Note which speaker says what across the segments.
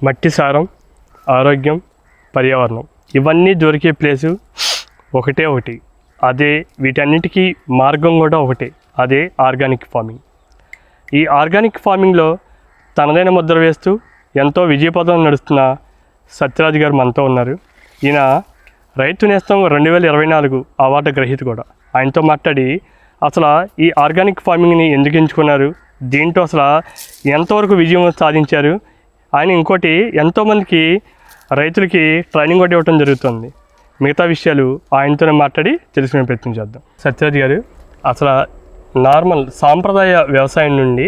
Speaker 1: మట్టి సారం, ఆరోగ్యం, పర్యావరణం ఇవన్నీ దొరికే ప్లేసు ఒకటి. అదే వీటన్నిటికీ మార్గం కూడా ఒకటే, అదే ఆర్గానిక్ ఫార్మింగ్. ఈ ఆర్గానిక్ ఫార్మింగ్లో తనదైన ముద్ర వేస్తూ ఎంతో విజయపథం నడుస్తున్న సత్యరాజు గారు మనతో ఉన్నారు. ఈయన రైతు నేస్తం 2024 అవార్డు గ్రహీత కూడా. ఆయనతో మాట్లాడి అసలు ఈ ఆర్గానిక్ ఫార్మింగ్ని ఎందుకు ఎంచుకున్నారు, దీంట్లో అసలు ఎంతవరకు విజయం సాధించారు, ఆయన ఇంకోటి ఎంతోమందికి రైతులకి ట్రైనింగ్ కూడా ఇవ్వడం జరుగుతుంది. మిగతా విషయాలు ఆయనతోనే మాట్లాడి తెలుసుకునే ప్రయత్నం చేద్దాం. సత్యరాజు గారు, అసలు నార్మల్ సాంప్రదాయ వ్యవసాయం నుండి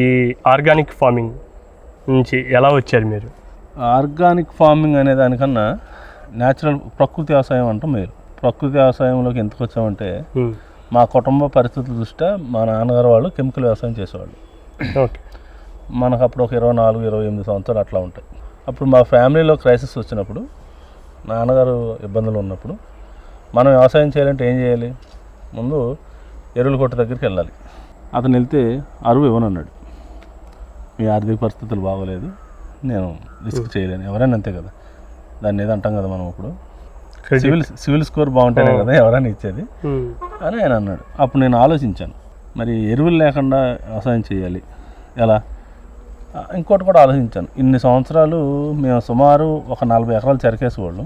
Speaker 1: ఈ ఆర్గానిక్ ఫార్మింగ్ నుంచి ఎలా వచ్చారు మీరు?
Speaker 2: ఆర్గానిక్ ఫార్మింగ్ అనే దానికన్నా న్యాచురల్ ప్రకృతి వ్యవసాయం అంటాం. మీరు ప్రకృతి వ్యవసాయంలోకి ఎందుకు వచ్చామంటే మా కుటుంబ పరిస్థితుల దృష్ట్యా మా నాన్నగారు వాళ్ళు కెమికల్ వ్యవసాయం చేసేవాళ్ళు.
Speaker 1: ఓకే.
Speaker 2: మనకు అప్పుడు ఒక 24-28 సంవత్సరాలు అట్లా ఉంటాయి. అప్పుడు మా ఫ్యామిలీలో క్రైసిస్ వచ్చినప్పుడు, నాన్నగారు ఇబ్బందులు ఉన్నప్పుడు మనం వ్యవసాయం చేయాలంటే ఏం చేయాలి? ముందు ఎరువుల కొట్టు దగ్గరికి వెళ్ళాలి. అతను వెళ్తే అరువు ఇవ్వనన్నాడు. మీ ఆర్థిక పరిస్థితులు బాగోలేదు, నేను రిస్క్ చేయలేను. ఎవరైనా అంతే కదా, దాన్ని ఏదో అంటాం కదా మనం. ఇప్పుడు సివిల్ స్కోర్ బాగుంటేనే కదా ఎవరైనా ఇచ్చేది అని ఆయన అన్నాడు. అప్పుడు నేను ఆలోచించాను, మరి ఎరువులు లేకుండా వ్యవసాయం చేయాలి ఎలా? ఇంకోటి కూడా ఆలోచించాను. ఇన్ని సంవత్సరాలు మేము సుమారు ఒక 40 ఎకరాలు చెరకేసేవాళ్ళం,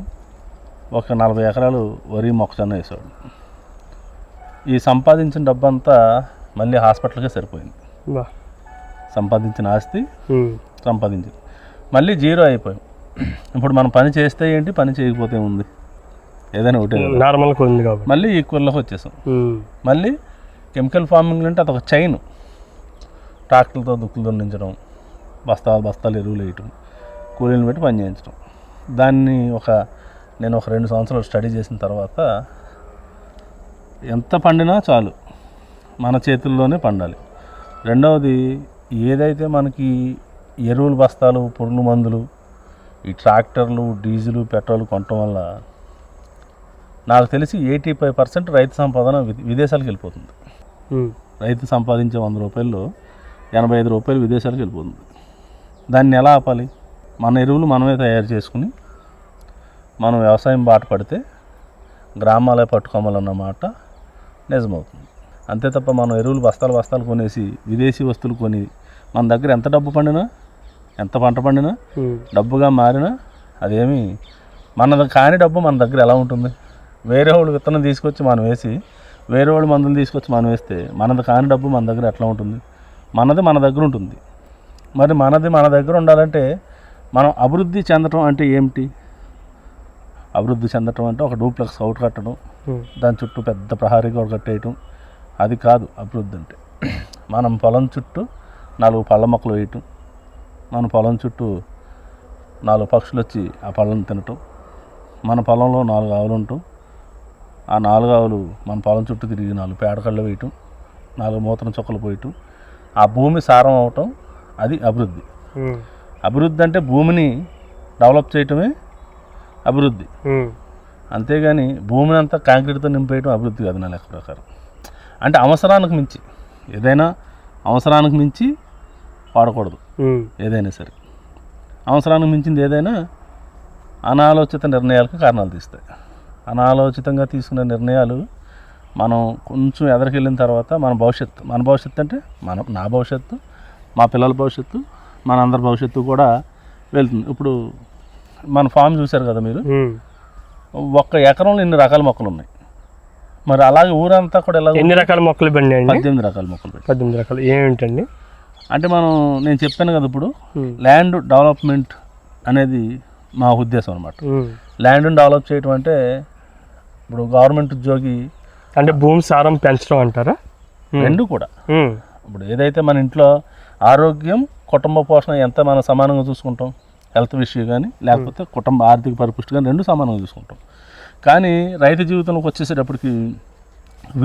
Speaker 2: ఒక 40 ఎకరాలు వరి మొక్కజొన్న వేసేవాళ్ళం. ఈ సంపాదించిన డబ్బంతా మళ్ళీ హాస్పిటల్కే సరిపోయింది. సంపాదించిన ఆస్తి సంపాదించింది మళ్ళీ జీరో అయిపోయాం. ఇప్పుడు మనం పని చేస్తే ఏంటి, పని చేయకపోతే ఉంది, ఏదైనా ఒకటే
Speaker 1: నార్మల్గా ఉంది కాబట్టి
Speaker 2: మళ్ళీ ఈక్వల్లోకి వచ్చేసాం. మళ్ళీ కెమికల్ ఫార్మింగ్ అంటే అదొక చైన్. ట్రాక్టర్లతో దుక్కులు దున్నించడం, బస్తాలు ఎరువులు వేయటం, కూలీలను పెట్టి పని చేయించడం. దాన్ని నేను ఒక 2 సంవత్సరాలు స్టడీ చేసిన తర్వాత ఎంత పండినా చాలు మన చేతుల్లోనే పండాలి. రెండవది, ఏదైతే మనకి ఎరువులు బస్తాలు, పురుగుల మందులు, ఈ ట్రాక్టర్లు, డీజిల్, పెట్రోల్ కొనటం వల్ల నాకు తెలిసి 85% రైతు సంపాదన విదేశాలకు వెళ్ళిపోతుంది. రైతు సంపాదించే 100 రూపాయల్లో 85 రూపాయలు విదేశాలకు వెళ్ళిపోతుంది. దాన్ని ఎలా ఆపాలి? మన ఎరువులు మనమే తయారు చేసుకుని మనం వ్యవసాయం బాట పడితే గ్రామాలే పట్టుకోవాలన్నమాట నిజమవుతుంది. అంతే తప్ప మనం ఎరువులు బస్తాలు కొనేసి విదేశీ వస్తువులు కొని మన దగ్గర ఎంత డబ్బు పండినా, ఎంత పంట పండినా, డబ్బుగా మారినా అదేమి మనది కాని డబ్బు మన దగ్గర ఎలా ఉంటుంది? వేరే వాళ్ళు విత్తనం తీసుకొచ్చి మనం వేసి, వేరే వాళ్ళు మందులు తీసుకొచ్చి మనం వేస్తే మనది కాని డబ్బు మన దగ్గర ఎట్లా ఉంటుంది? మనది మన దగ్గర ఉంటుంది. మరి మనది మన దగ్గర ఉండాలంటే మనం అభివృద్ధి చెందటం అంటే ఏమిటి? అభివృద్ధి చెందటం అంటే ఒక డూప్లెక్స్ అవుట్ కట్టడం, దాని చుట్టూ పెద్ద ప్రహారీ గోడ కట్టేయటం, అది కాదు అభివృద్ధి అంటే. మనం పొలం చుట్టూ 4 పళ్ళ మొక్కలు వేయటం, మన పొలం చుట్టూ 4 పక్షులు వచ్చి ఆ పళ్ళను తినటం, మన పొలంలో 4 ఆవులు ఉండటం, ఆ 4 ఆవులు మన పొలం చుట్టూ తిరిగి 4 పేడకళ్ళు వేయటం, 4 మూత్రం చుక్కలు పోయటం, ఆ భూమి సారం అవటం, అది అభివృద్ధి. అభివృద్ధి అంటే భూమిని డెవలప్ చేయటమే అభివృద్ధి. అంతేగాని భూమిని అంతా కాంక్రీట్తో నింపేయటం అభివృద్ధి కాదు నా లెక్క ప్రకారం. అంటే అవసరానికి మించి ఏదైనా, అవసరానికి మించి వాడకూడదు ఏదైనా సరే. అవసరానికి మించింది ఏదైనా అనాలోచిత నిర్ణయాలకు కారణాలు తీస్తాయి. అనాలోచితంగా తీసుకునే నిర్ణయాలు మనం కొంచెం ఎదరికెళ్ళిన తర్వాత మన భవిష్యత్తు అంటే నా భవిష్యత్తు, మా పిల్లల భవిష్యత్తు, మన అందరి భవిష్యత్తు కూడా వెళ్తుంది. ఇప్పుడు మన ఫామ్ చూశారు కదా మీరు, 1 ఎకరంలో ఇన్ని రకాల మొక్కలు ఉన్నాయి. మరి అలాగే ఊరంతా కూడా ఎలా,
Speaker 1: ఎన్ని రకాల మొక్కలు పండి?
Speaker 2: 18 రకాల మొక్కలు.
Speaker 1: 18 రకాలు ఏమిటండి?
Speaker 2: అంటే నేను చెప్పాను కదా, ఇప్పుడు ల్యాండ్ డెవలప్మెంట్ అనేది మా ఉద్దేశం అనమాట. ల్యాండ్ని డెవలప్ చేయటం అంటే ఇప్పుడు గవర్నమెంట్ ఉద్యోగి
Speaker 1: అంటే భూమి సారం పెంచడం అంటారా?
Speaker 2: రెండు కూడా. ఇప్పుడు ఏదైతే మన ఇంట్లో ఆరోగ్యం, కుటుంబ పోషణ ఎంత మనం సమానంగా చూసుకుంటాం, హెల్త్ విషయం కానీ లేకపోతే కుటుంబ ఆర్థిక పరిపుష్టి కానీ రెండు సమానంగా చూసుకుంటాం. కానీ రైతు జీవితంలోకి వచ్చేసేటప్పటికి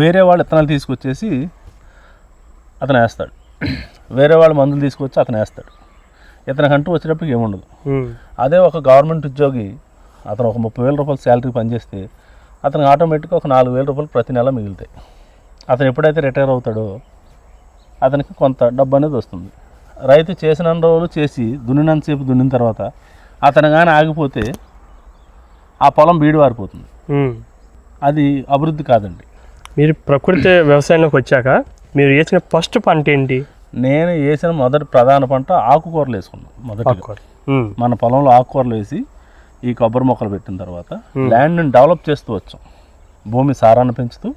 Speaker 2: వేరే వాళ్ళు విత్తనాలు తీసుకొచ్చేసి అతను వేస్తాడు, వేరే వాళ్ళు మందులు తీసుకొచ్చి అతను వేస్తాడు. ఇతనికంటూ వచ్చేటప్పటికి ఏముండదు. అదే ఒక గవర్నమెంట్ ఉద్యోగి అతను ఒక 30,000 రూపాయలు శాలరీ పనిచేస్తే అతనికి ఆటోమేటిక్గా ఒక 4,000 రూపాయలు ప్రతి నెల మిగులుతాయి. అతను ఎప్పుడైతే రిటైర్ అవుతాడో అతనికి కొంత డబ్బు అనేది వస్తుంది. రైతు చేసిన రోజులు చేసి దున్నినంతసేపు దున్నిన తర్వాత అతను కానీ ఆగిపోతే ఆ పొలం బీడు వారిపోతుంది. అది అభివృద్ధి కాదండి.
Speaker 1: మీరు ప్రకృతి వ్యవసాయంలోకి వచ్చాక మీరు వేసిన ఫస్ట్ పంట ఏంటి?
Speaker 2: నేను వేసిన మొదటి ప్రధాన పంట ఆకుకూరలు వేసుకున్నాను. మొదటి మన పొలంలో ఆకుకూరలు వేసి ఈ కొబ్బరి మొక్కలు పెట్టిన తర్వాత ల్యాండ్ని డెవలప్ చేస్తూ వచ్చాం. భూమి సారాన్ని పెంచుతూ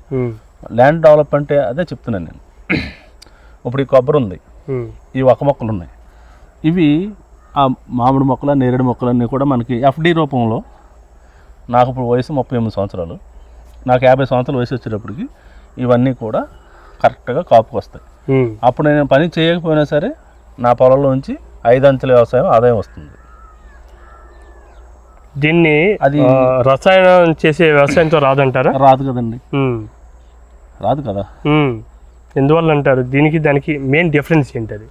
Speaker 2: ల్యాండ్ డెవలప్ అంటే అదే చెప్తున్నాను నేను. ఇప్పుడు ఈ కొబ్బరి ఉంది, ఈ ఒక మొక్కలు ఉన్నాయి, ఇవి ఆ మామిడి మొక్కలు నేరేడు మొక్కలన్నీ కూడా మనకి ఎఫ్డి రూపంలో. నాకు ఇప్పుడు వయసు 38 సంవత్సరాలు, నాకు 50 సంవత్సరాలు వయసు వచ్చేటప్పటికి ఇవన్నీ కూడా కరెక్ట్గా కాపుకు వస్తాయి. అప్పుడు నేను పని చేయకపోయినా సరే నా పొలంలోంచి 5 అంచెల వ్యవసాయం ఆదాయం వస్తుంది.
Speaker 1: దీన్ని అది రసాయనం చేసే వ్యవసాయంతో రాదంటారా?
Speaker 2: రాదు కదండి, రాదు కదా.
Speaker 1: ఎందువల్ల అంటారు? దీనికి దానికి మెయిన్ డిఫరెన్స్ ఏంటది?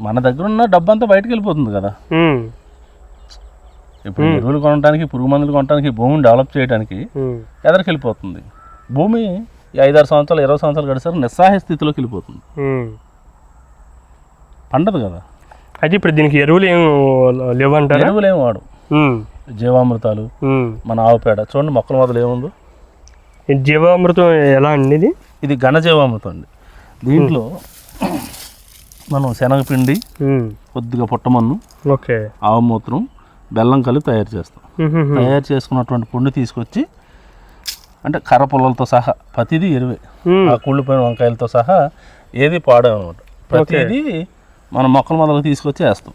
Speaker 2: మన దగ్గర ఉన్న డబ్బు అంతా బయటకు వెళ్ళిపోతుంది కదా. ఇప్పుడు ఎరువులు కొనడానికి, పురుగు మందులు కొనడానికి, భూమిని డెవలప్ చేయడానికి ఎదరికి వెళ్ళిపోతుంది. భూమి 5-6 సంవత్సరాలు 20 సంవత్సరాలు గడిసారు నిస్సహాయ స్థితిలోకి వెళ్ళిపోతుంది, పండదు కదా.
Speaker 1: అయితే ఇప్పుడు దీనికి ఎరువులు ఏం లేవంటారు?
Speaker 2: ఎరువులు ఏం వాడు, జీవామృతాలు, మన ఆవు పేడ. చూడండి మొక్కల మొదలు ఏముందో.
Speaker 1: జీవామృతం ఎలా అండి?
Speaker 2: ఇది ఘన జీవామృతం అండి. దీంట్లో మనం శనగపిండి, కొద్దిగా పుట్టమన్ను, ఆవు మూత్రం, బెల్లం కలిపి తయారు చేస్తాం. తయారు చేసుకున్నటువంటి పొండి తీసుకొచ్చి, అంటే కర్ర పుల్లలతో సహా ప్రతిదీ ఎరువే, ఆ కుళ్ళిపోయిన వంకాయలతో సహా ఏది పాడే అనమాట. ప్రతిదీ మనం మొక్కల మొదలు తీసుకొచ్చి వేస్తాం,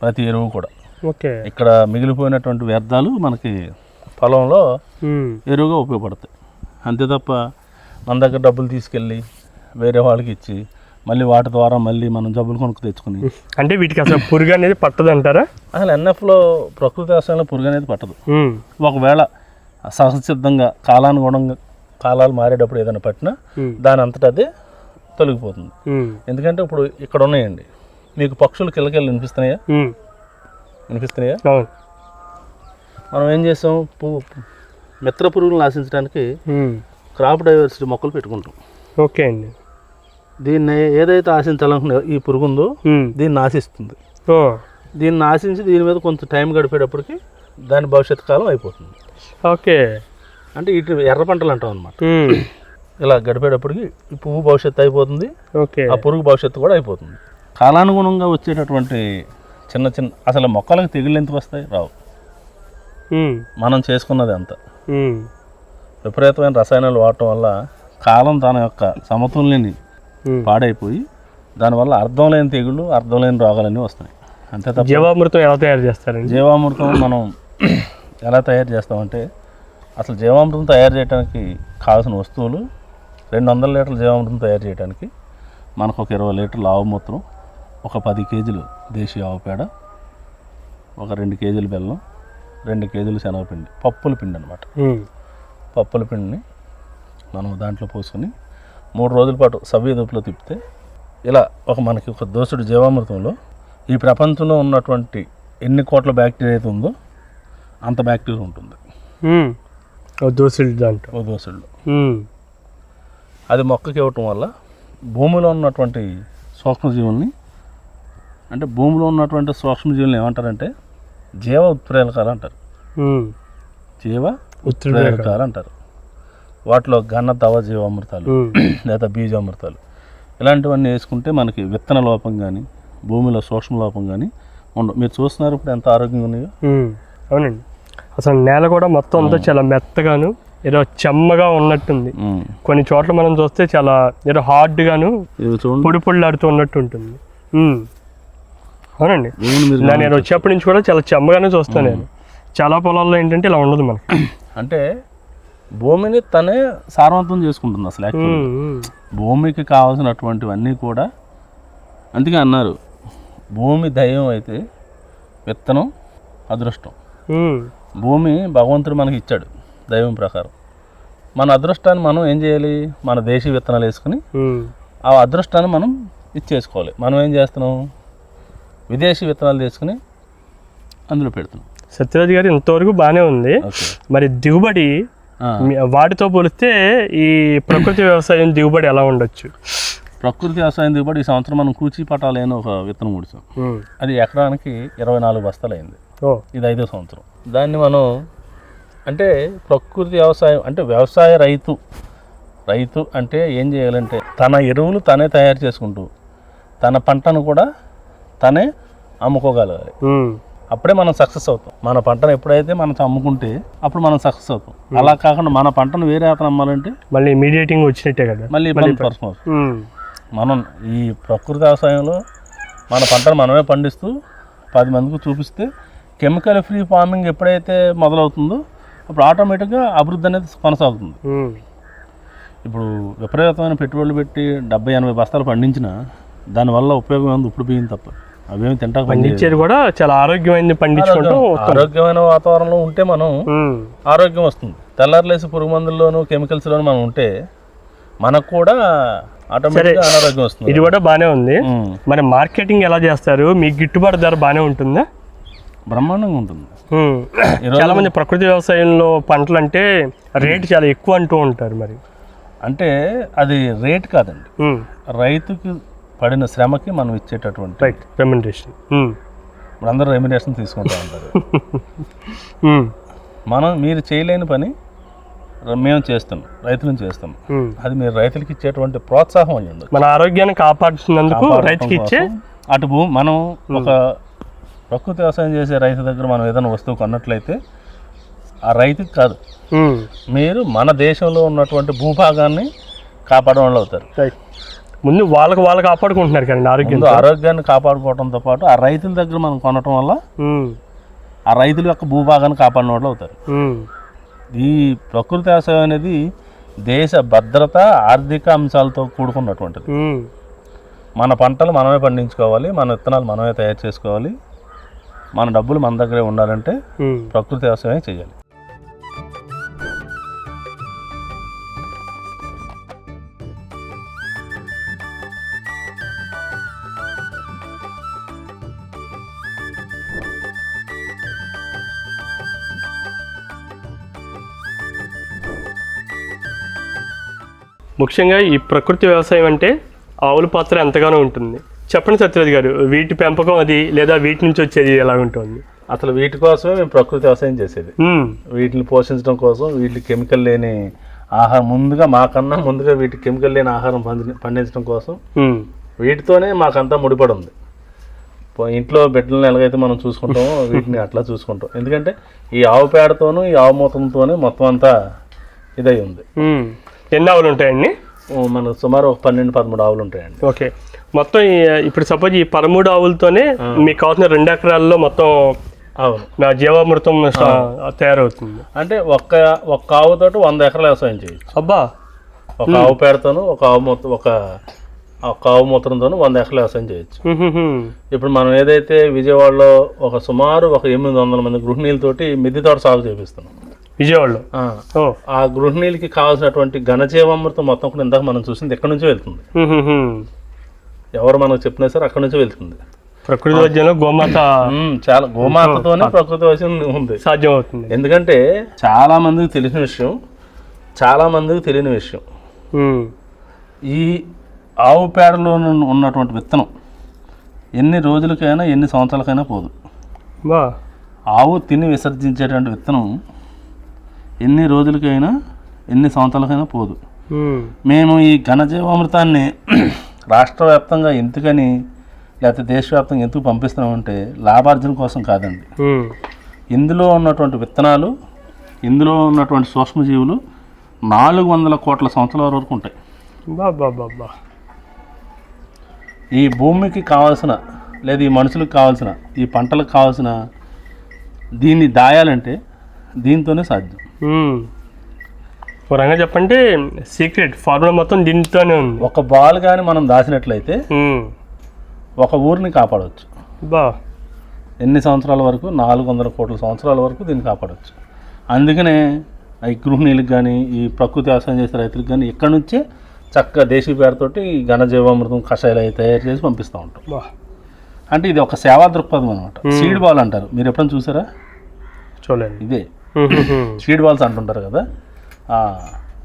Speaker 2: ప్రతి ఎరువు కూడా. ఇక్కడ మిగిలిపోయినటువంటి వ్యర్థాలు మనకి పొలంలో ఎరువుగా ఉపయోగపడతాయి. అంతే తప్ప మన దగ్గర డబ్బులు తీసుకెళ్ళి వేరే వాళ్ళకి ఇచ్చి మళ్ళీ వాటి ద్వారా మళ్ళీ మనం జబ్బులు కొనుక్కు తెచ్చుకుని,
Speaker 1: అంటే వీటికి అసలు పురుగు అనేది పట్టదు అంటారా?
Speaker 2: అసలు ఎన్ఎఫ్లో ప్రకృతి వ్యవసాయంలో పురుగు అనేది పట్టదు. ఒకవేళ సహజసిద్ధంగా కాలానుగుణంగా కాలాలు మారేటప్పుడు ఏదైనా పట్టినా దాని అంతటా అదే తొలగిపోతుంది. ఎందుకంటే ఇప్పుడు ఇక్కడ ఉన్నాయండి, మీకు పక్షులు కిల్లకెళ్ళి వినిపిస్తున్నాయా? వినిపిస్తున్నాయా? మనం ఏం చేస్తాం, మిత్ర పురుగులను నాశించడానికి క్రాప్ డైవర్సిటీ మొక్కలు పెట్టుకుంటాం.
Speaker 1: ఓకే అండి.
Speaker 2: దీన్ని ఏదైతే ఆశించాలనుకున్నా ఈ పురుగు ఉందో దీన్ని ఆశిస్తుంది. దీన్ని ఆశించి దీని మీద కొంత టైం గడిపేటప్పటికి దాని భవిష్యత్తు కాలం అయిపోతుంది.
Speaker 1: ఓకే,
Speaker 2: అంటే ఇటు ఎర్ర పంటలు అంటాం అనమాట. ఇలా గడిపేటప్పటికి ఈ పువ్వు భవిష్యత్తు అయిపోతుంది, ఆ పురుగు భవిష్యత్తు కూడా అయిపోతుంది. కాలానుగుణంగా వచ్చేటటువంటి చిన్న చిన్న అసలు మొక్కలకు తెగుళ్ళు ఎందుకు వస్తాయి? రావు. మనం చేసుకున్నది అంత విపరీతమైన రసాయనాలు వాడటం వల్ల కాలం తన యొక్క సమతుల్యాన్ని పాడైపోయి దానివల్ల అర్థం లేని తెగుళ్ళు, అర్థం లేని రోగాలన్నీ వస్తున్నాయి. అంతే తప్ప
Speaker 1: జీవామృతం ఎలా తయారు చేస్తారండి?
Speaker 2: జీవామృతం మనం ఎలా తయారు చేస్తామంటే, అసలు జీవామృతం తయారు చేయడానికి కావాల్సిన వస్తువులు 200 లీటర్ల జీవామృతం తయారు చేయడానికి మనకు ఒక 20 లీటర్ల ఆవు మూత్రం, ఒక 10 కేజీలు దేశీయ ఆవు పేడ, ఒక 2 కేజీలు బెల్లం, 2 కేజీలు శనగపిండి, పప్పుల పిండి అనమాట. పప్పుల పిండిని మనం దాంట్లో పోసుకొని 3 రోజుల పాటు సవ్యదూపులో తిప్పితే ఇలా మనకి ఒక దోసుడు జీవామృతంలో ఈ ప్రపంచంలో ఉన్నటువంటి ఎన్ని కోట్ల బ్యాక్టీరియా అయితే ఉందో అంత బ్యాక్టీరియా ఉంటుంది దోసుళ్ళు. అది మొక్కకి ఇవ్వటం వల్ల భూమిలో ఉన్నటువంటి సూక్ష్మజీవుల్ని, అంటే భూమిలో ఉన్నటువంటి సూక్ష్మజీవుల్ని ఏమంటారంటే జీవ ఉత్ప్రేరకాలు అంటారు. జీవ ఉత్ప్రేరకాలు అంటారు. వాటిలో ఘన దవ జీవామృతాలు లేదా బీజామృతాలు ఇలాంటివన్నీ వేసుకుంటే మనకి విత్తన లోపం కానీ భూమిలో సూక్ష్మ లోపం కానీ ఉండవు. మీరు చూస్తున్నారు ఇప్పుడు ఎంత ఆరోగ్యంగా ఉన్నాయో.
Speaker 1: అవునండి, అసలు నేల కూడా మొత్తం అంతా చాలా మెత్తగాను ఏదో చెమ్మగా ఉన్నట్టుంది. కొన్ని చోట్ల మనం చూస్తే చాలా ఏదో హార్డ్గాను పొడి పొడిలాడుతూ ఉన్నట్టు ఉంటుంది. అవునండి, నేను వచ్చేప్పటి నుంచి కూడా చాలా చెమ్మగానే చూస్తాను. నేను చాలా పొలాల్లో ఏంటంటే ఇలా ఉండదు మనకి.
Speaker 2: అంటే భూమిని తనే సారవంతం చేసుకుంటుంది. అసలు భూమికి కావాల్సినటువంటివన్నీ కూడా అందుకే అన్నారు, భూమి దైవం అయితే విత్తనం అదృష్టం. భూమి భగవంతుడు మనకి ఇచ్చాడు దైవం ప్రకారం. మన అదృష్టాన్ని మనం ఏం చేయాలి? మన దేశీ విత్తనాలు వేసుకుని ఆ అదృష్టాన్ని మనం ఇచ్చేసుకోవాలి. మనం ఏం చేస్తున్నాం? విదేశీ విత్తనాలు తీసుకుని అందులో పెడుతున్నాం.
Speaker 1: సత్యరాజ్ గారు ఇంతవరకు బాగానే ఉంది. మరి దిగుబడి వాటితో పోలిస్తే ఈ ప్రకృతి వ్యవసాయం దిగుబడి ఎలా ఉండొచ్చు?
Speaker 2: ప్రకృతి వ్యవసాయం దిగుబడి ఈ సంవత్సరం మనం కూచి పటాలి అని ఒక విత్తనం ముడిసాం. అది ఎకరానికి 24 బస్తాలు అయింది. ఇది 5వ సంవత్సరం. దాన్ని మనం అంటే ప్రకృతి వ్యవసాయం అంటే వ్యవసాయ రైతు అంటే ఏం చేయాలంటే తన ఎరువులు తనే తయారు చేసుకుంటూ తన పంటను కూడా తనే అమ్ముకోగలగాలి. అప్పుడే మనం సక్సెస్ అవుతాం. మన పంటను ఎప్పుడైతే మనం అమ్ముకుంటే అప్పుడు మనం సక్సెస్ అవుతాం. అలా కాకుండా మన పంటను వేరే అతను అమ్మాలంటే
Speaker 1: మళ్ళీ ఇమీడియట్గా వచ్చినట్టే కదా,
Speaker 2: మళ్ళీ ఇబ్బంది పడుతున్నాం. మనం ఈ ప్రకృతి వ్యవసాయంలో మన పంటను మనమే పండిస్తూ 10 మందికి చూపిస్తే కెమికల్ ఫ్రీ ఫార్మింగ్ ఎప్పుడైతే మొదలవుతుందో అప్పుడు ఆటోమేటిక్గా అభివృద్ధి అనేది కొనసాగుతుంది. ఇప్పుడు విపరీతమైన పెట్టుబడులు పెట్టి 70-80 బస్తాలు పండించినా దానివల్ల ఉపయోగం ఉంది ఇప్పుడు బియ్యం తప్ప. అవేమి తింటాక
Speaker 1: పండించేది కూడా చాలా ఆరోగ్యమైనది పండించుకుంటూ
Speaker 2: ఆరోగ్యమైన వాతావరణంలో ఉంటే మనం ఆరోగ్యం వస్తుంది. తెల్లారులేసి పురుగు మందుల్లోనూ కెమికల్స్లోనూ మనం ఉంటే మనకు కూడా ఆటోమేటిక్గా అనారోగ్యం వస్తుంది.
Speaker 1: ఇది కూడా బాగానే ఉంది. మరి మార్కెటింగ్ ఎలా చేస్తారు? మీకు గిట్టుబాటు ధర బాగానే ఉంటుందా?
Speaker 2: బ్రహ్మాండంగా ఉంటుంది.
Speaker 1: చాలా మంది ప్రకృతి వ్యవసాయంలో పంటలు అంటే రేటు చాలా ఎక్కువ అంటూ ఉంటారు. మరి
Speaker 2: అంటే అది రేట్ కాదండి, రైతుకి పడిన శ్రమకి మనం ఇచ్చేటటువంటి
Speaker 1: రెమ్యునరేషన్.
Speaker 2: ఇప్పుడు అందరూ రెమ్యునరేషన్ తీసుకుంటూ ఉంటారు. మీరు చేయలేని పని మేము చేస్తున్నాం, రైతులను చేస్తున్నాం. అది మీరు రైతులకి ఇచ్చేటువంటి ప్రోత్సాహం అయ్యింది.
Speaker 1: మన ఆరోగ్యాన్ని కాపాడుతున్నందుకు రైతుకి ఇచ్చే
Speaker 2: అటు మనం ఒక ప్రకృతి వ్యవసాయం చేసే రైతు దగ్గర మనం ఏదైనా వస్తువు కొన్నట్లయితే ఆ రైతుకి కాదు, మీరు మన దేశంలో ఉన్నటువంటి భూభాగాన్ని కాపాడడం వాళ్ళు అవుతారు.
Speaker 1: ముందు వాళ్ళు కాపాడుకుంటున్నారు కానీ
Speaker 2: ఆరోగ్యాన్ని కాపాడుకోవడంతో పాటు ఆ రైతుల దగ్గర మనం కొనటం వల్ల ఆ రైతుల యొక్క భూభాగాన్ని కాపాడిన వాళ్ళు అవుతారు. ఈ ప్రకృతి వ్యవసాయం అనేది దేశ భద్రత, ఆర్థిక అంశాలతో కూడుకున్నటువంటిది. మన పంటలు మనమే పండించుకోవాలి, మన విత్తనాలు మనమే తయారు చేసుకోవాలి, మన డబ్బులు మన దగ్గరే ఉండాలంటే ప్రకృతి వ్యవసాయం చేయాలి.
Speaker 1: ముఖ్యంగా ఈ ప్రకృతి వ్యవసాయం అంటే ఆవుల పాత్ర ఎంతగానో ఉంటుంది. చెప్పండి సత్యరాజ్ గారు, వీటి పెంపకం అది లేదా వీటి నుంచి వచ్చేది ఎలా ఉంటుంది?
Speaker 2: అసలు వీటి కోసమే మేము ప్రకృతి వ్యవసాయం చేసేది. వీటిని పోషించడం కోసం, వీటికి కెమికల్ లేని ఆహారం మాకన్నా ముందుగా వీటికి కెమికల్ లేని ఆహారం పండించడం కోసం వీటితోనే మాకంతా ముడిపడి ఉంది. ఇంట్లో బిడ్డలను ఎలాగైతే మనం చూసుకుంటామో వీటిని అట్లా చూసుకుంటాం. ఎందుకంటే ఈ ఆవు పేడతోనూ ఈ ఆవు మూతంతోనే మొత్తం అంతా ఇదై ఉంది.
Speaker 1: ఎన్ని ఆవులు ఉంటాయండి?
Speaker 2: మనకు సుమారు 12-13 ఆవులు ఉంటాయండి.
Speaker 1: ఓకే, మొత్తం ఇప్పుడు సపోజ్ ఈ 13 ఆవులతోనే మీకు కావాల్సిన 2 ఎకరాల్లో మొత్తం నా జీవామృతం తయారవుతుంది.
Speaker 2: అంటే ఒక్క ఆవుతోటి 100 ఎకరాలు వ్యవసాయం చేయొచ్చు.
Speaker 1: అబ్బా,
Speaker 2: ఒక ఆవు పేడతోనూ ఒక ఆవు మూత్రంతోనూ 100 ఎకరాలు వ్యవసాయం చేయొచ్చు. ఇప్పుడు మనం ఏదైతే విజయవాడలో సుమారు 800 మంది గృహిణీలతోటి మిద్దె తోట సాగు చేపిస్తున్నాం
Speaker 1: విజయవాడలో.
Speaker 2: ఆ గృహిణీలకి కావాల్సినటువంటి ఘనజీవామృతం మొత్తం కూడా ఇందాక మనం చూసింది ఎక్కడి నుంచో వెళ్తుంది. ఎవరు మనకు చెప్పినా సరే అక్కడి నుంచో వెళ్తుంది.
Speaker 1: ప్రకృతి వైద్యంలో గోమాత
Speaker 2: చాలా గోమాతతోనే ప్రకృతి వైద్యం ఉంది,
Speaker 1: సాధ్యం అవుతుంది.
Speaker 2: ఎందుకంటే చాలా మందికి తెలిసిన విషయం, చాలా మందికి తెలియని విషయం, ఈ ఆవు పేడలో ఉన్నటువంటి విత్తనం ఎన్ని రోజులకైనా ఎన్ని సంవత్సరాలకైనా పోదు. ఆవు తిని విసర్జించేటువంటి విత్తనం ఎన్ని రోజులకైనా ఎన్ని సంవత్సరాలకైనా పోదు. మేము ఈ ఘనజీవామృతాన్ని రాష్ట్ర వ్యాప్తంగా ఎందుకని లేకపోతే దేశవ్యాప్తంగా ఎందుకు పంపిస్తున్నామంటే లాభార్జన కోసం కాదండి. ఇందులో ఉన్నటువంటి విత్తనాలు, ఇందులో ఉన్నటువంటి సూక్ష్మజీవులు 400 కోట్ల సంవత్సరాల వరకు ఉంటాయి. ఈ భూమికి కావాల్సిన లేదా ఈ మనుషులకు కావాల్సిన ఈ పంటలకు కావాల్సిన దీన్ని దాయాలంటే దీంతోనే సాధ్యం.
Speaker 1: ఒక రంగా చెప్పంటే సీక్రెట్ ఫార్ములా మొత్తం దీంతోనే ఉంది.
Speaker 2: ఒక బాల్ కానీ మనం దాచినట్లయితే ఒక ఊరిని కాపాడవచ్చు. ఎన్ని సంవత్సరాల వరకు? 400 కోట్ల సంవత్సరాల వరకు దీన్ని కాపాడవచ్చు. అందుకనే ఈ గృహిణీలకు కానీ ఈ ప్రకృతి వ్యవసాయం చేసే రైతులకు కానీ ఇక్కడ నుంచే చక్కగా దేశీ పేరుతోటి ఘనజీవామృతం కషాయాలు అవి తయారు చేసి పంపిస్తూ ఉంటాం. అంటే ఇది ఒక సేవా దృక్పథం అనమాట. సీడ్ బాల్ అంటారు, మీరు ఎప్పుడైనా చూసారా?
Speaker 1: చూడండి,
Speaker 2: ఇదే సీడ్ బాల్స్ అంటుంటారు కదా,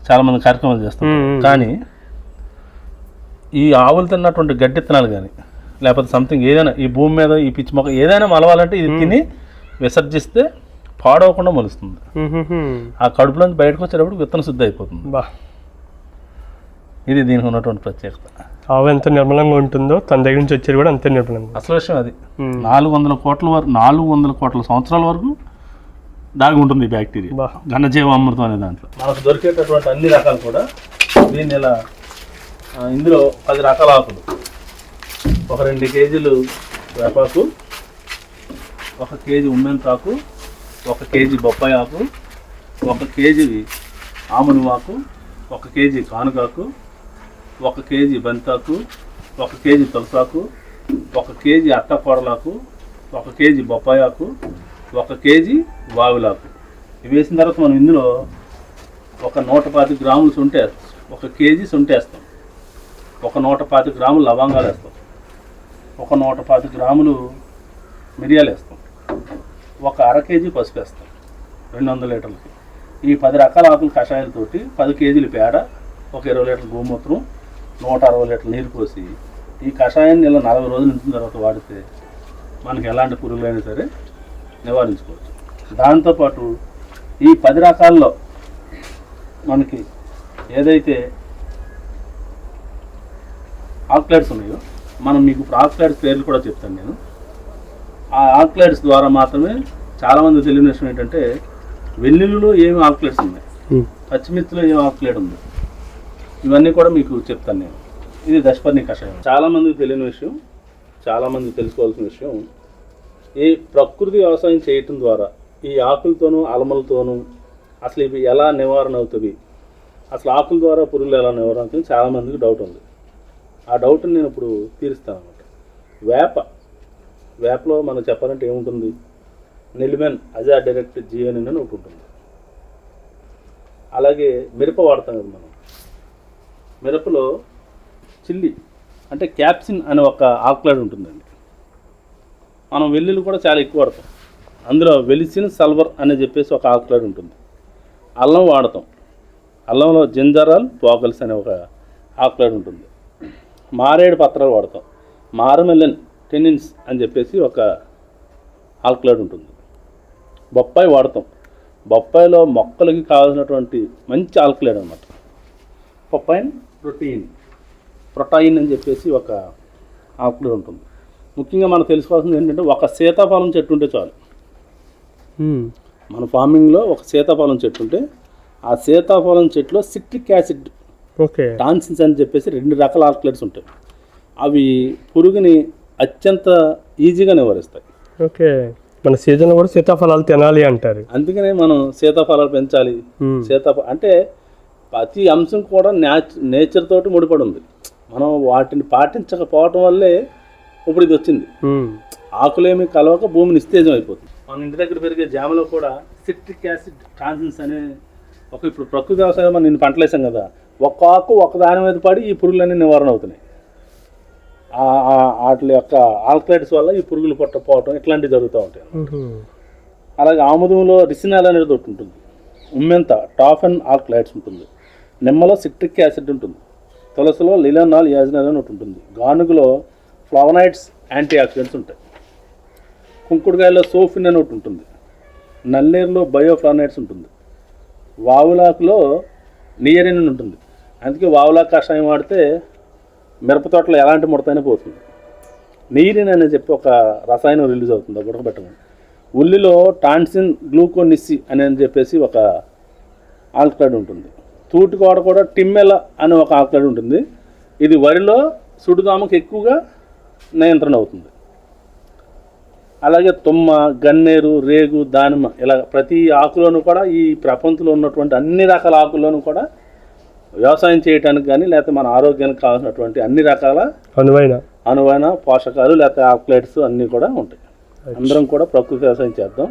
Speaker 2: చాలామంది కార్యక్రమాలు చేస్తారు. కానీ ఈ ఆవులు తిన్నటువంటి గడ్డి విత్తనాలు కానీ లేకపోతే సంథింగ్ ఏదైనా ఈ భూమి మీద ఈ పిచ్చి మొక్క ఏదైనా మలవాలంటే ఇది తిని విసర్జిస్తే పాడవకుండా మొలుస్తుంది. ఆ కడుపులోంచి బయటకు వచ్చేటప్పుడు విత్తన శుద్ధి అయిపోతుంది. ఇది దీనికి ఉన్నటువంటి ప్రత్యేకత.
Speaker 1: ఆవు ఎంత నిర్మలంగా ఉంటుందో తన దగ్గర నుంచి వచ్చేది కూడా అంతే నిర్మలంగా.
Speaker 2: అసలు విషయం అది 400 కోట్ల సంవత్సరాల వరకు దాగి ఉంటుంది ఈ బ్యాక్టీరియా, ఘనజీవామృతం అనే దాంట్లో. మనకు దొరికేటటువంటి అన్ని రకాలు కూడా దీన్ని ఇలా ఇందులో 10 రకాల ఆకులు, ఒక 2 కేజీలు వేపాకు, 1 కేజీ ఉమ్మెంతాకు, 1 కేజీ బొప్పాయి ఆకు, 1 కేజీ ఆమునివాకు, 1 కేజీ కానుగాకు, 1 కేజీ బంతాకు, 1 కేజీ తులసాకు, 1 కేజీ అట్టకోడలాకు, 1 కేజీ బొప్పాయి ఆకు, 1 కేజీ వావిలాకు. ఇవి వేసిన తర్వాత మనం ఇందులో ఒక 125 గ్రాములు శొంఠి వేస్తాం, 1 కేజీ శొంఠి వేస్తాం, ఒక 125 గ్రాములు లవంగాలు వేస్తాం, ఒక 125 గ్రాములు మిరియాలు వేస్తాం, ఒక 1/2 కేజీ పసుపు వేస్తాం 200 లీటర్లకి. ఈ 10 రకాల ఆకుల కషాయాలతోటి 10 కేజీలు పేడ, ఒక 20 లీటర్ల గోమూత్రం, 160 లీటర్ల నీరు పోసి ఈ కషాయాన్ని ఇలా 40 రోజులు ఉంచిన తర్వాత వాడితే మనకి ఎలాంటి పురుగులైనా సరే నివారించుకోవచ్చు. దాంతోపాటు ఈ 10 రకాల్లో మనకి ఏదైతే ఆక్లైడ్స్ ఉన్నాయో మనం మీకు ఇప్పుడు ఆక్లైడ్స్ పేర్లు కూడా చెప్తాను నేను. ఆ ఆక్లైడ్స్ ద్వారా మాత్రమే చాలామంది తెలియని విషయం ఏంటంటే వెల్లుల్లిలో ఏమి ఆక్లైడ్స్ ఉన్నాయి, పచ్చిమిర్చిలో ఏమి ఆక్లైడ్ ఉంది, ఇవన్నీ కూడా మీకు చెప్తాను నేను. ఇది దశపర్ణి కషాయం. చాలామందికి తెలియని విషయం, చాలామంది తెలుసుకోవాల్సిన విషయం, ఈ ప్రకృతి వ్యవసాయం చేయటం ద్వారా ఈ ఆకులతోనూ అలమలతోనూ అసలు ఇవి ఎలా నివారణ అవుతుంది, అసలు ఆకుల ద్వారా పురుగులు ఎలా నివారణ అవుతుంది చాలామందికి డౌట్ ఉంది. ఆ డౌట్ని నేను ఇప్పుడు తీరుస్తాను అన్నమాట. వేపలో మనం చెప్పాలంటే ఏముంటుంది, నిలిమెన్ అజా డైరెక్ట్ జియోనిన్ అని ఒకటి ఉంటుంది. అలాగే మిరప వాడతాం కదా మనం, మిరపలో చిల్లి అంటే క్యాప్సిన్ అనే ఒక ఆక్లైడ్ ఉంటుందండి. మనం వెల్లుల్లి కూడా చాలా ఎక్కువ వాడతాం, అందులో వెలిసిన్ సల్వర్ అని చెప్పేసి ఒక ఆక్లైడ్ ఉంటుంది. అల్లం వాడతాం, అల్లంలో జింజరాల్ పోకల్స్ అనే ఒక ఆక్లైడ్ ఉంటుంది. మారేడు పత్రాలు వాడతాం, మారమెలన్ టెనిన్స్ అని చెప్పేసి ఒక ఆల్కలైడ్ ఉంటుంది. బొప్పాయి వాడతాం, బొప్పాయిలో మొక్కలకి కావాల్సినటువంటి మంచి ఆల్కలైడ్ అనమాట. పప్పైన్ ప్రొటైన్ అని చెప్పేసి ఒక ఆల్కలైడ్ ఉంటుంది. ముఖ్యంగా మనం తెలుసుకోవాల్సింది ఏంటంటే ఒక సీతాఫలం చెట్టు ఉంటే చాలు. మన ఫార్మింగ్లో ఒక సీతాఫలం చెట్టు ఉంటే ఆ సీతాఫలం చెట్టులో సిట్రిక్ యాసిడ్, టాన్సిన్స్ అని చెప్పేసి 2 రకాల ఆల్కలైడ్స్ ఉంటాయి. అవి పురుగుని అత్యంత ఈజీగా నివారిస్తాయి.
Speaker 1: ఓకే, మన సీజన్లో కూడా సీతాఫలాలు తినాలి అంటారు.
Speaker 2: అందుకనే మనం సీతాఫలాలు పెంచాలి. అంటే ప్రతి అంశం కూడా నేచర్ తోటి ముడిపడి ఉంది. మనం వాటిని పాటించకపోవటం వల్లే ఇప్పుడు ఇది వచ్చింది. ఆకులేమి కలవక భూమి నిస్తేజం అయిపోతుంది. మన ఇంటి దగ్గర పెరిగే జామలో కూడా సిట్రిక్ యాసిడ్ టాన్సిన్స్ అనే ఒక ఇప్పుడు ప్రకృతి వ్యవసాయం మనం నిన్ను పంటలేసాం కదా, ఒక్క ఆకు ఒక దాని మీద పడి ఈ పురుగులన్నీ నివారణ అవుతున్నాయి. వాటి యొక్క ఆల్కలైడ్స్ వల్ల ఈ పురుగులు పట్టకపోవటం ఇట్లాంటివి జరుగుతూ ఉంటాయి. అలాగే ఆముదంలో రిసినాల్ అనేది ఒకటి ఉంటుంది, ఉమ్మెంత టాఫెన్ ఆల్కలైడ్స్ ఉంటుంది, నిమ్మలో సిట్రిక్ యాసిడ్ ఉంటుంది, తులసిలో లిలనాల్ యాజినల్ అని ఒకటి ఉంటుంది, గానుగులో ఫ్లవనాయిడ్స్ యాంటీ ఆక్సిడెంట్స్ ఉంటాయి, కుంకుడుకాయలో సోఫిన్ అని ఒకటి ఉంటుంది, నల్లేరులో బయోఫ్లావనాయిడ్స్ ఉంటుంది, వావులాకులో నియరిన్ ఉంటుంది. అందుకే వావులాకు కషాయం వాడితే మిరప తోటలో ఎలాంటి ముడతైనా పోతుంది. నీరిన్ అని చెప్పి ఒక రసాయనం రిలీజ్ అవుతుంది ఉడకబెట్టమని. ఉల్లిలో టాన్సిన్ గ్లూకోనిస్సి అని చెప్పేసి ఒక ఆల్కలైడ్ ఉంటుంది. తూటికోడ కూడా టిమ్మెల అనే ఒక ఆల్కలైడ్ ఉంటుంది. ఇది వరిలో సుడిదోమకు ఎక్కువగా నియంత్రణ అవుతుంది. అలాగే తుమ్మ, గన్నేరు, రేగు, దానిమ్మ ఇలా ప్రతి ఆకులోనూ కూడా ఈ ప్రపంచంలో ఉన్నటువంటి అన్ని రకాల ఆకుల్లోనూ కూడా వ్యవసాయం చేయడానికి కానీ లేకపోతే మన ఆరోగ్యానికి కావాల్సినటువంటి అన్ని రకాల అనువైన పోషకాలు లేకపోతే ఆక్లైడ్స్ అన్నీ కూడా ఉంటాయి. అందరం కూడా ప్రకృతి వ్యవసాయం చేద్దాం.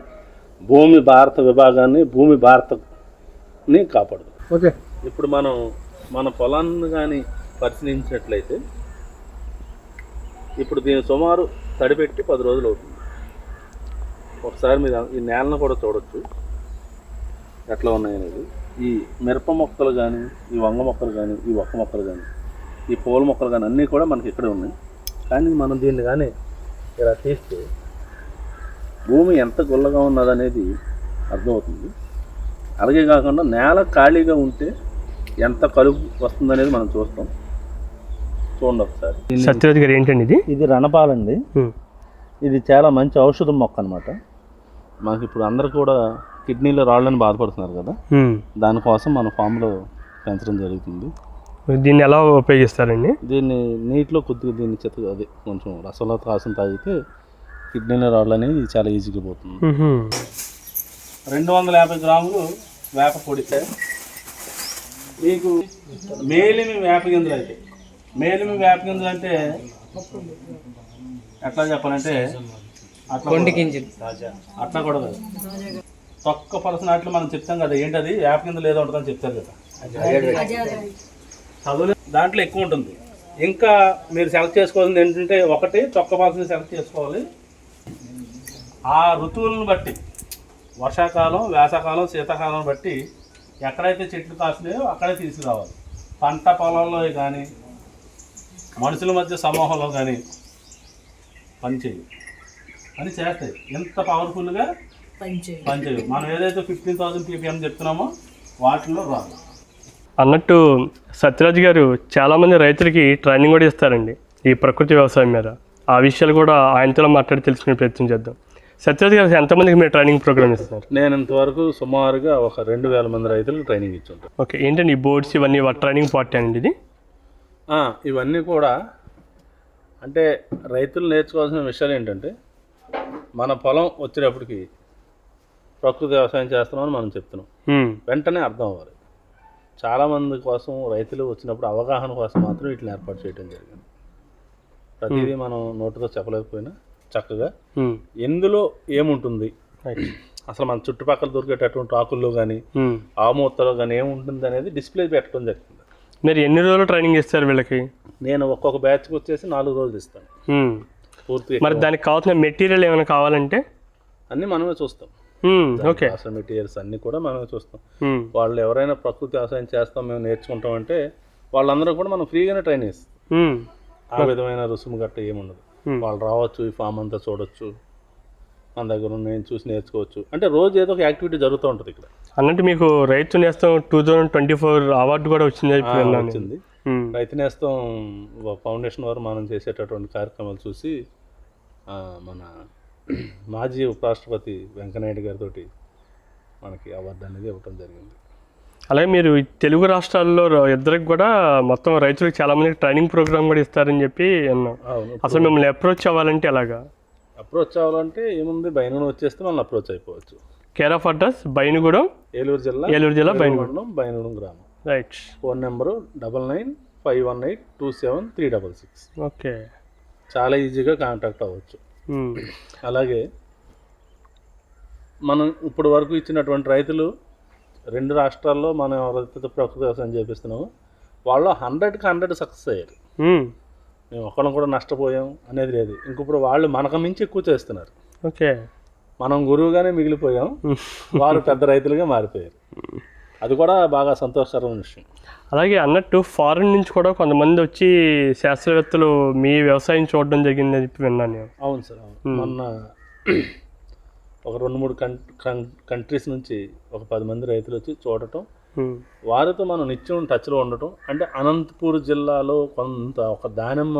Speaker 2: భూమి భారత విభాగాన్ని, భూమి భారతని కాపాడుదాం.
Speaker 1: ఓకే,
Speaker 2: ఇప్పుడు మనం మన పొలాన్ని కానీ పరిశీలించినట్లయితే ఇప్పుడు దీని సుమారు తడిపెట్టి 10 రోజులు అవుతుంది. ఒకసారి మీరు ఈ నేలను కూడా చూడొచ్చు ఎట్లా ఉన్నాయనేది. ఈ మిరప మొక్కలు కానీ, ఈ వంగ మొక్కలు కానీ, ఈ ఒక్క మొక్కలు కానీ ఈ పూల మొక్కలు కానీ అన్నీ కూడా మనకి ఇక్కడే ఉన్నాయి. కానీ మనం దీన్ని కానీ ఇలా తీస్తే భూమి ఎంత గుల్లగా ఉన్నదనేది అర్థమవుతుంది. అలాగే కాకుండా నేల ఖాళీగా ఉంటే ఎంత కలుపు వస్తుందనేది మనం చూస్తాం. చూడండి ఒకసారి.
Speaker 1: సత్యరాజ్ గారు ఏంటండి ఇది?
Speaker 2: ఇది రణపాలండి. ఇది చాలా మంచి ఔషధం మొక్క అనమాట. మనకి ఇప్పుడు అందరు కూడా కిడ్నీలో రాళ్ళని బాధపడుతున్నారు కదా, దానికోసం మన ఫామ్లో పెంచడం జరుగుతుంది.
Speaker 1: దీన్ని ఎలా ఉపయోగిస్తారండి?
Speaker 2: దీన్ని నీటిలో కొద్దిగా దీన్ని అదే కొంచెం రసంలో కాసం తాగితే కిడ్నీలో రాళ్ళు అనేది చాలా ఈజీగా పోతుంది. 250 గ్రాములు వేప పొడి సార్. మీకు మేలిమి వేప గింజలు అయితే ఎట్లా చెప్పాలంటే అట్లా కూడా కాదు. తొక్క పలసనాట్లు మనం చెప్తాం కదా, ఏంటది వేప గింజలు ఏదో ఉంటుందని చెప్తారు కదా, చదువు దాంట్లో ఎక్కువ ఉంటుంది. ఇంకా మీరు సెలెక్ట్ చేసుకోవాల్సింది ఏంటంటే, ఒకటి తొక్క పలసని సెలెక్ట్ చేసుకోవాలి. ఆ ఋతువులను బట్టి వర్షాకాలం, వేసవకాలం, శీతాకాలం బట్టి ఎక్కడైతే చెట్లు కాసినాయో అక్కడే తీసుకురావాలి. పంట పొలంలో కానీ మనుషుల మధ్య సమూహంలో కానీ పనిచేయి అని చేస్తాయి. ఎంత పవర్ఫుల్గా పనిచేయవు. మనం ఏదైతే 15,000 ppm చెప్తున్నామో వాటిలో రాదు.
Speaker 1: అన్నట్టు సత్యరాజ్ గారు చాలామంది రైతులకి ట్రైనింగ్ కూడా ఇస్తారండి ఈ ప్రకృతి వ్యవసాయం మీద. ఆ విషయాలు కూడా ఆయనతో మాట్లాడి తెలుసుకునే ప్రయత్నం చేద్దాం. సత్యరాజ్ గారు ఎంతమందికి మీరు ట్రైనింగ్ ప్రోగ్రామ్ ఇస్తున్నారు?
Speaker 2: నేను ఇంతవరకు సుమారుగా ఒక 2,000 మంది రైతులకు ట్రైనింగ్ ఇచ్చుంటాను.
Speaker 1: ఓకే, ఏంటండి ఈ బోర్డ్స్ ఇవన్నీ ట్రైనింగ్ పార్టీ అండి ఇది?
Speaker 2: ఇవన్నీ కూడా అంటే రైతులు నేర్చుకోవాల్సిన విషయాలు ఏంటంటే, మన పొలం వచ్చేటప్పటికి ప్రకృతి వ్యవసాయం చేస్తున్నామని మనం చెప్తున్నాం, వెంటనే అర్థం అవ్వాలి. చాలామంది కోసం రైతులు వచ్చినప్పుడు అవగాహన కోసం మాత్రం వీటిని ఏర్పాటు చేయడం జరిగింది. ప్రతిదీ మనం నోటితో చెప్పలేకపోయినా చక్కగా ఎందులో ఏముంటుంది, అసలు మన చుట్టుపక్కల దొరికేటటువంటి ఆకుల్లో కానీ ఆమూత్తలో కానీ ఏముంటుంది అనేది డిస్ప్లే పెట్టడం జరిగింది.
Speaker 1: మీరు ఎన్ని రోజులు ట్రైనింగ్ ఇస్తారు వీళ్ళకి?
Speaker 2: నేను ఒక్కొక్క బ్యాచ్కి వచ్చేసి 4 రోజులు ఇస్తాను పూర్తిగా.
Speaker 1: మరి దానికి కావాల్సిన మెటీరియల్ ఏమైనా కావాలంటే
Speaker 2: అన్నీ మనమే చూస్తాం.
Speaker 1: ఓకే,
Speaker 2: అసలు మెటీరియల్స్ అన్నీ కూడా మనమే చూస్తాం. వాళ్ళు ఎవరైనా ప్రకృతి వ్యవసాయం చేస్తాం, మేము నేర్చుకుంటాం అంటే వాళ్ళందరూ కూడా మనం ఫ్రీగానే ట్రైనింగ్ ఇస్తాం. ఆ విధమైన రుసుము గట్ట ఏముండదు. వాళ్ళు రావచ్చు, ఈ ఫామ్ అంతా చూడొచ్చు, మన దగ్గర నేను చూసి నేర్చుకోవచ్చు. అంటే రోజు ఏదో ఒక యాక్టివిటీ జరుగుతూ ఉంటుంది ఇక్కడ.
Speaker 1: అన్నట్టు మీకు రైతు నేస్తం 2024 అవార్డు కూడా వచ్చింది.
Speaker 2: రైతు నేస్తం ఫౌండేషన్ వారు మనం చేసేటటువంటి కార్యక్రమాలు చూసి మన మాజీ ఉపరాష్ట్రపతి వెంకయ్యనాయుడు గారితో మనకి అవార్డు అనేది ఇవ్వటం జరిగింది.
Speaker 1: అలాగే మీరు తెలుగు రాష్ట్రాల్లో ఇద్దరికి కూడా మొత్తం రైతులకు చాలామందికి ట్రైనింగ్ ప్రోగ్రామ్ కూడా ఇస్తారని చెప్పి అన్నాం. అసలు మిమ్మల్ని అప్రోచ్ అవ్వాలంటే ఎలాగా?
Speaker 2: అప్రోచ్ అవ్వాలంటే ఏముంది, బైనగూడెం వచ్చేస్తే మనం అప్రోచ్ అయిపోవచ్చు.
Speaker 1: Care of address Bainagudem, Eluru జిల్లా
Speaker 2: బైనగూడెం గ్రామం.
Speaker 1: రైట్.
Speaker 2: Phone number 9951827366.
Speaker 1: ఓకే,
Speaker 2: చాలా ఈజీగా కాంటాక్ట్ అవ్వచ్చు. అలాగే మనం ఇప్పుడు వరకు ఇచ్చినటువంటి రైతులు 2 రాష్ట్రాల్లో మనం ఎవరైతే ప్రకృతి వ్యవసాయం చేపిస్తున్నామో వాళ్ళు 100కి 100 సక్సెస్ అయ్యారు. మేము ఒక్కడం కూడా నష్టపోయాం అనేది లేదు. ఇంకొప్పుడు వాళ్ళు మనకు మించి ఎక్కువ చేస్తున్నారు.
Speaker 1: ఓకే,
Speaker 2: మనం గురువుగానే మిగిలిపోయాం, వారు పెద్ద రైతులుగా మారిపోయారు. అది కూడా బాగా సంతోషకరమైన విషయం.
Speaker 1: అలాగే అన్నట్టు ఫారెన్ నుంచి కూడా కొంతమంది వచ్చి శాస్త్రవేత్తలు మీ వ్యవసాయం చూడడం జరిగిందని చెప్పి విన్నాను నేను.
Speaker 2: అవును సార్, మొన్న ఒక 2-3 కంట్రీస్ నుంచి ఒక 10 మంది రైతులు వచ్చి చూడటం, వారితో మనం నిత్యం టచ్లో ఉండటం. అంటే అనంతపూర్ జిల్లాలో కొంత ఒక దానిమ్మ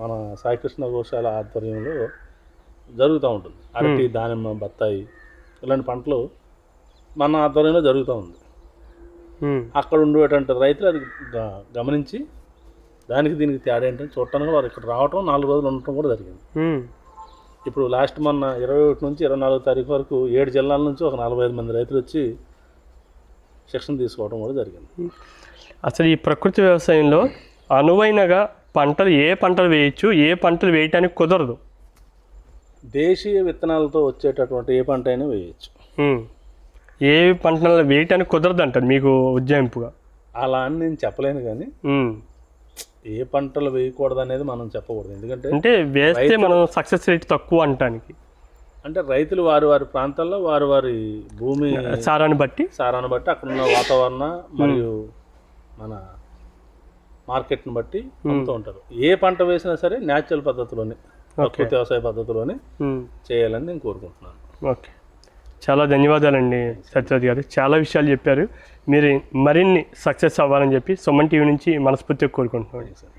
Speaker 2: మన సాయికృష్ణ గోశాల ఆధ్వర్యంలో జరుగుతూ ఉంటుంది. అరటి, దానిమ్మ, బత్తాయి ఇలాంటి పంటలు మన ఆధ్వర్యంలో జరుగుతూ ఉంది. అక్కడ ఉండేటువంటి రైతులు అది గమనించి దీనికి తేడా ఏంటని చూడటానికి వారు ఇక్కడ రావటం, 4 రోజులు ఉండటం కూడా జరిగింది. ఇప్పుడు లాస్ట్ మొన్న 21 నుంచి 24 తారీఖు వరకు 7 జిల్లాల నుంచి ఒక 45 మంది రైతులు వచ్చి శిక్షణ తీసుకోవడం కూడా జరిగింది.
Speaker 1: అసలు ఈ ప్రకృతి వ్యవసాయంలో అనువైనగా పంటలు ఏ పంటలు వేయచ్చు, ఏ పంటలు వేయటానికి కుదరదు?
Speaker 2: దేశీయ విత్తనాలతో వచ్చేటటువంటి ఏ పంట అయినా వేయచ్చు.
Speaker 1: ఏ పంటలు వేయటానికి కుదరదు అంటారు మీకు ఉజ్జాయింపుగా?
Speaker 2: అలా అని నేను చెప్పలేను, కానీ ఏ పంటలు వేయకూడదు అనేది మనం చెప్పకూడదు. ఎందుకంటే
Speaker 1: అంటే వేస్తే మనం సక్సెస్ రేట్ తక్కువ అంటానికి.
Speaker 2: అంటే రైతులు వారి ప్రాంతాల్లో వారి భూమి సారాన్ని బట్టి అక్కడ ఉన్న వాతావరణ మరియు మన మార్కెట్ని బట్టి అమ్ముతూ ఉంటారు. ఏ పంట వేసినా సరే న్యాచురల్ పద్ధతిలోనే, ప్రకృతి వ్యవసాయ పద్ధతిలోనే చేయాలని నేను కోరుకుంటున్నాను.
Speaker 1: ఓకే, చాలా ధన్యవాదాలండి సత్యవతి గారు, చాలా విషయాలు చెప్పారు. మీరు మరిన్ని సక్సెస్ అవ్వాలని చెప్పి సుమన్ టీవీ నుంచి మనస్ఫూర్తిగా కోరుకుంటున్నాను.